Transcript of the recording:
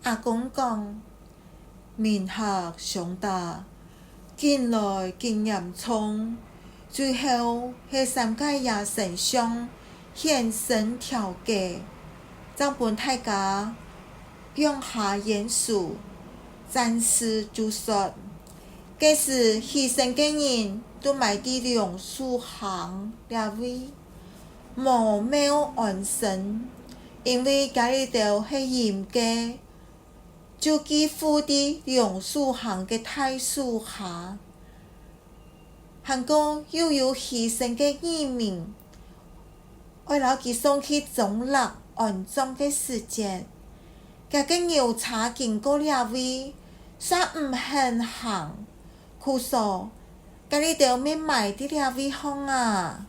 阿公讲，民学上大，近来经验冲，最后迄三界也神相现身调解，将本大家用下言述，暂时就说，假使牺牲的人都埋伫榕树行了位，无渺安生，因为家己着迄严家，就寄附伫榕树行的太树下，韩国又有牺牲的义民，为了佢送去中立安葬的时间，甲个调查经过了位，煞毋肯行，哭诉家己着要埋伫了位方啊。